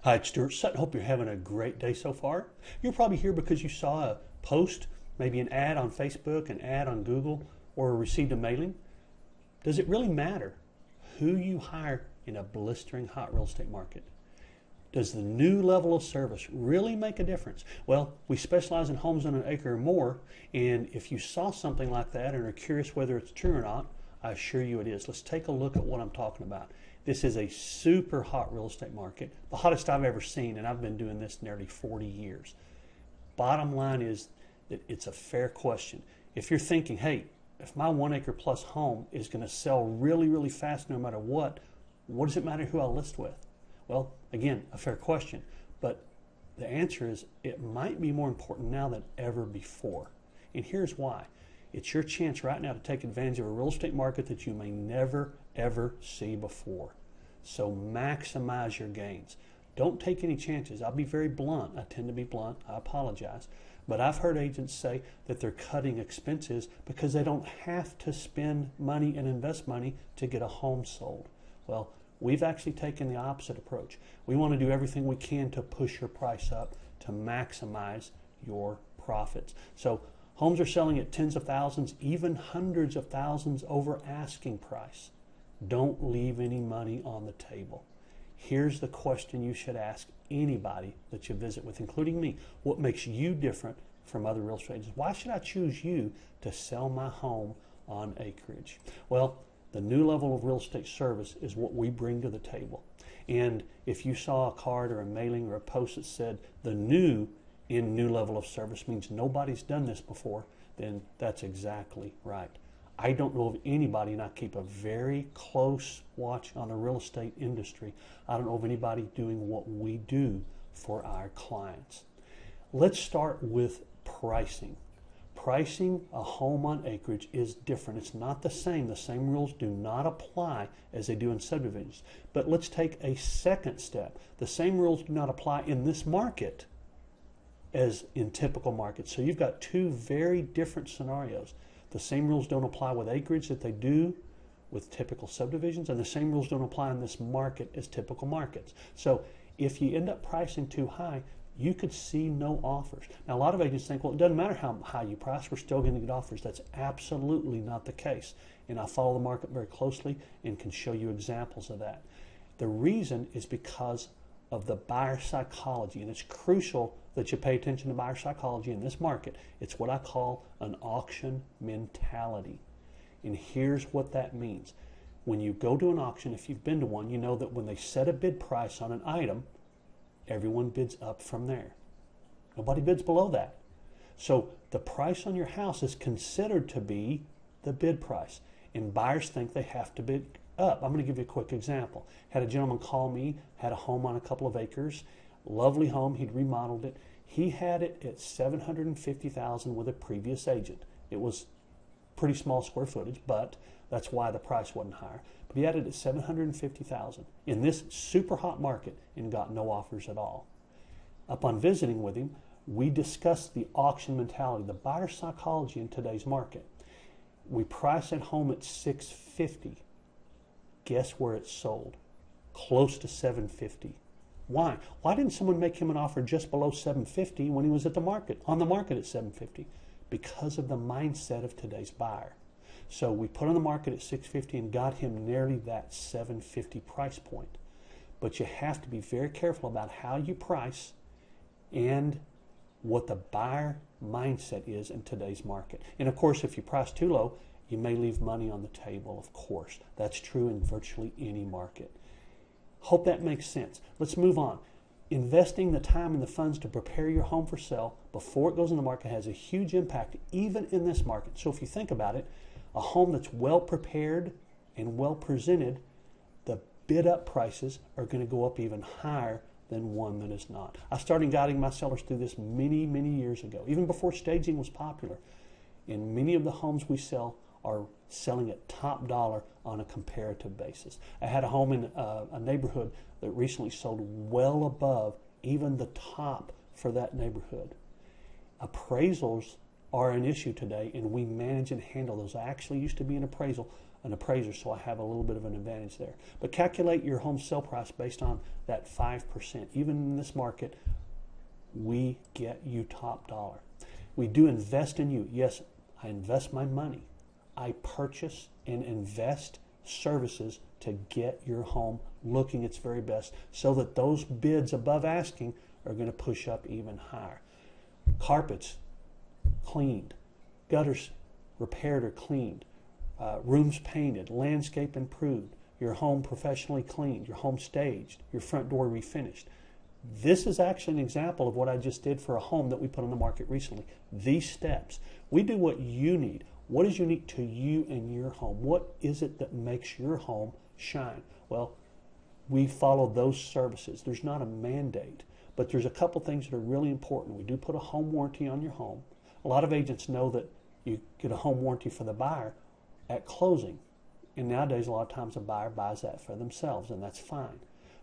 Hi, it's Stuart Sutton. Hope you're having a great day so far. You're probably here because you saw a post, maybe an ad on Facebook, an ad on Google, or received a mailing. Does it really matter who you hire in a blistering hot real estate market? Does the new level of service really make a difference? Well, we specialize in homes on an acre or more, and if you saw something like that and are curious whether it's true or not, I assure you it is. Let's take a look at what I'm talking about. This is a super hot real estate market, the hottest I've ever seen, and I've been doing this nearly 40 years. Bottom line is that it's a fair question. If you're thinking, hey, if my 1 acre plus home is going to sell really, really fast no matter what does it matter who I list with? Well, again, a fair question, but the answer is it might be more important now than ever before. And here's why. It's your chance right now to take advantage of a real estate market that you may never, ever see before. So maximize your gains. Don't take any chances. I'll be very blunt. I tend to be blunt. I apologize. But I've heard agents say that they're cutting expenses because they don't have to spend money and invest money to get a home sold. Well, we've actually taken the opposite approach. We want to do everything we can to push your price up to maximize your profits. So homes are selling at tens of thousands, even hundreds of thousands over asking price. Don't leave any money on the table. Here's the question you should ask anybody that you visit with, including me. What makes you different from other real estate agents? Why should I choose you to sell my home on Acreage? Well, the new level of real estate service is what we bring to the table. And if you saw a card or a mailing or a post that said the new in new level of service means nobody's done this before, then that's exactly right. I don't know of anybody, and I keep a very close watch on the real estate industry. I don't know of anybody doing what we do for our clients. Let's start with pricing. Pricing a home on Acreage is different. It's not the same. The same rules do not apply as they do in subdivisions. But let's take a second step. The same rules do not apply in this market as in typical markets. So you've got two very different scenarios. The same rules don't apply with Acreage that they do with typical subdivisions, and the same rules don't apply in this market as typical markets. So if you end up pricing too high, you could see no offers. Now, a lot of agents think, well, it doesn't matter how high you price, we're still going to get offers. That's absolutely not the case. And I follow the market very closely and can show you examples of that. The reason is because of the buyer psychology, and it's crucial that you pay attention to buyer psychology in this market. It's what I call an auction mentality. And here's what that means. When you go to an auction, if you've been to one, you know that when they set a bid price on an item, everyone bids up from there. Nobody bids below that. So the price on your house is considered to be the bid price, and buyers think they have to bid up. I'm going to give you a quick example. Had a gentleman call me, had a home on a couple of acres, lovely home, he'd remodeled it. He had it at $750,000 with a previous agent. It was pretty small square footage, but that's why the price wasn't higher. But he had it at $750,000 in this super hot market and got no offers at all. Upon visiting with him, we discussed the auction mentality, the buyer psychology in today's market. We priced that home at $650,000. Guess where it sold? Close to $750,000. Why? Why didn't someone make him an offer just below $750,000 when he was at the market, on the market at $750,000? Because of the mindset of today's buyer. So we put on the market at $650,000 and got him nearly that $750,000 price point. But you have to be very careful about how you price and what the buyer mindset is in today's market. And of course, if you price too low, you may leave money on the table, of course. That's true in virtually any market. Hope that makes sense. Let's move on. Investing the time and the funds to prepare your home for sale before it goes in the market has a huge impact, even in this market. So if you think about it, a home that's well prepared and well presented, the bid up prices are going to go up even higher than one that is not. I started guiding my sellers through this many, many years ago, even before staging was popular. And many of the homes we sell are selling at top dollar on a comparative basis. I had a home in a neighborhood that recently sold well above even the top for that neighborhood. Appraisals are an issue today, and we manage and handle those. I actually used to be an appraisal an appraiser, so I have a little bit of an advantage there. But calculate your home sale price based on that 5%. Even in this market, we get you top dollar. We do invest in you. Yes, I invest my money. I purchase and invest services to get your home looking its very best so that those bids above asking are going to push up even higher. Carpets cleaned, gutters repaired or cleaned, rooms painted, landscape improved, your home professionally cleaned, your home staged, your front door refinished. This is actually an example of what I just did for a home that we put on the market recently. These steps. We do what you need. What is unique to you and your home? What is it that makes your home shine? Well, we follow those services. There's not a mandate, but there's a couple things that are really important. We do put a home warranty on your home. A lot of agents know that you get a home warranty for the buyer at closing. And nowadays, a lot of times a buyer buys that for themselves, and that's fine.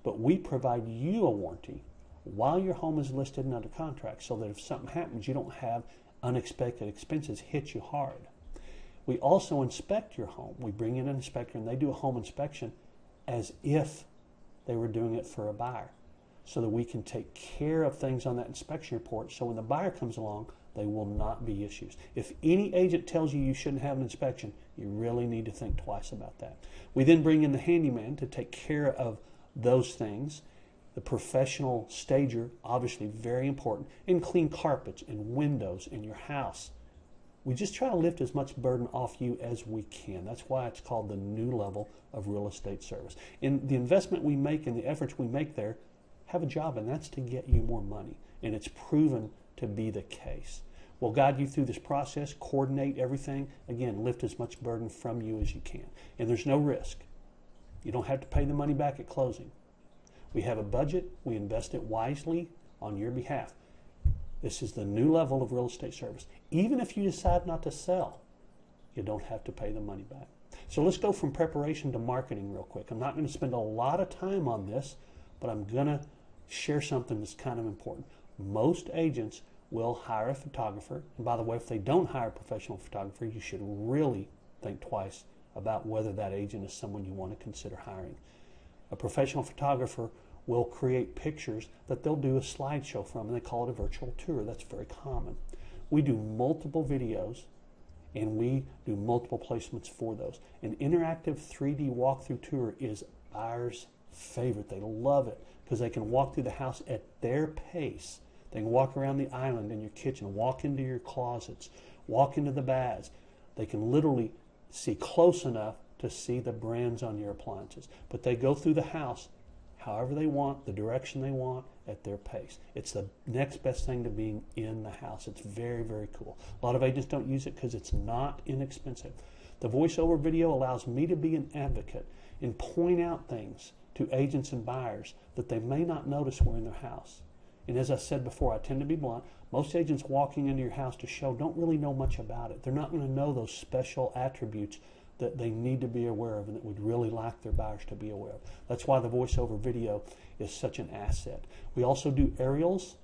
But we provide you a warranty while your home is listed and under contract so that if something happens, you don't have unexpected expenses hit you hard. We also inspect your home. We bring in an inspector and they do a home inspection as if they were doing it for a buyer so that we can take care of things on that inspection report so when the buyer comes along, they will not be issues. If any agent tells you you shouldn't have an inspection, you really need to think twice about that. We then bring in the handyman to take care of those things. The professional stager, obviously very important, and clean carpets and windows in your house. We just try to lift as much burden off you as we can. That's why it's called the new level of real estate service. And the investment we make and the efforts we make there have a job, and that's to get you more money. And it's proven to be the case. We'll guide you through this process, coordinate everything. Again, lift as much burden from you as you can. And there's no risk. You don't have to pay the money back at closing. We have a budget. We invest it wisely on your behalf. This is the new level of real estate service. Even if you decide not to sell, you don't have to pay the money back. So let's go from preparation to marketing real quick. I'm not going to spend a lot of time on this, but I'm going to share something that's kind of important. Most agents will hire a photographer. And by the way, if they don't hire a professional photographer, you should really think twice about whether that agent is someone you want to consider hiring. A professional photographer will create pictures that they'll do a slideshow from, and they call it a virtual tour. That's very common. We do multiple videos, and we do multiple placements for those. An interactive 3D walkthrough tour is buyers' favorite. They love it because they can walk through the house at their pace. They can walk around the island in your kitchen, walk into your closets, walk into the baths. They can literally see close enough to see the brands on your appliances. But they go through the house however they want, the direction they want, at their pace. It's the next best thing to being in the house. It's very, very cool. A lot of agents don't use it because it's not inexpensive. The voiceover video allows me to be an advocate and point out things to agents and buyers that they may not notice were in their house. And as I said before, I tend to be blunt. Most agents walking into your house to show don't really know much about it. They're not going to know those special attributes that they need to be aware of and that would really like their buyers to be aware of. That's why the voiceover video is such an asset. We also do aerials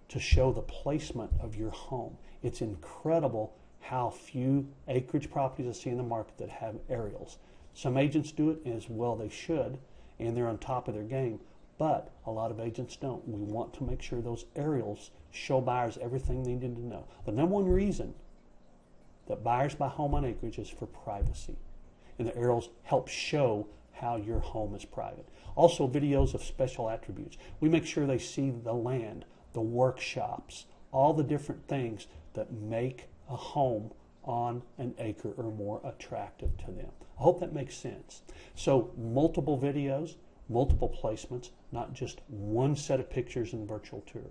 to show the placement of your home. It's incredible how few acreage properties I see in the market that have aerials. Some agents do it as well they should, and they're on top of their game, but a lot of agents don't. We want to make sure those aerials show buyers everything they need to know. The number one reason that buyers buy home on Acreage is for privacy. And the aerials help show how your home is private. Also, videos of special attributes. We make sure they see the land, the workshops, all the different things that make a home on an acre or more attractive to them. I hope that makes sense. So, multiple videos, multiple placements, not just one set of pictures in the virtual tour.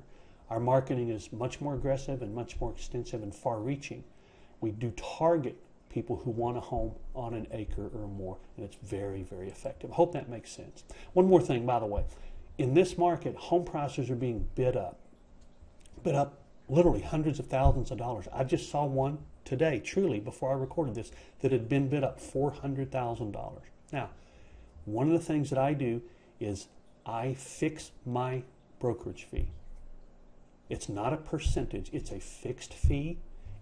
Our marketing is much more aggressive and much more extensive and far-reaching. We do target people who want a home on an acre or more, and it's very, very effective. I hope that makes sense. One more thing, by the way. In this market, home prices are being bid up literally hundreds of thousands of dollars. I just saw one today, truly, before I recorded this, that had been bid up $400,000. Now, one of the things that I do is I fix my brokerage fee. It's not a percentage, it's a fixed fee,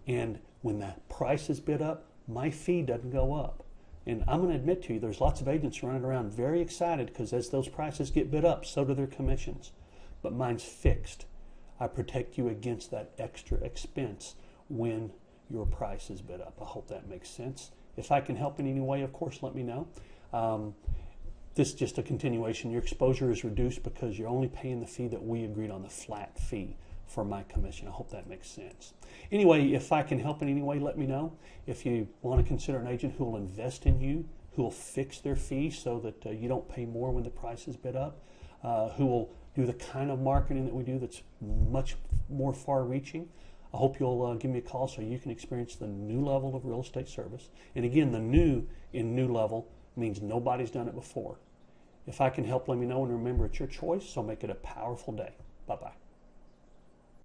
and when the price is bid up, my fee doesn't go up. And I'm going to admit to you, there's lots of agents running around very excited because as those prices get bid up, so do their commissions. But mine's fixed. I protect you against that extra expense when your price is bid up. I hope that makes sense. If I can help in any way, of course, let me know. This is just a continuation. Your exposure is reduced because you're only paying the fee that we agreed on, the flat fee for my commission. I hope that makes sense. Anyway, if I can help in any way, let me know. If you want to consider an agent who will invest in you, who will fix their fee so that you don't pay more when the price is bid up, who will do the kind of marketing that we do that's much more far-reaching, I hope you'll give me a call so you can experience the new level of real estate service. And again, the new in new level means nobody's done it before. If I can help, let me know. And remember, it's your choice, so make it a powerful day. Bye-bye.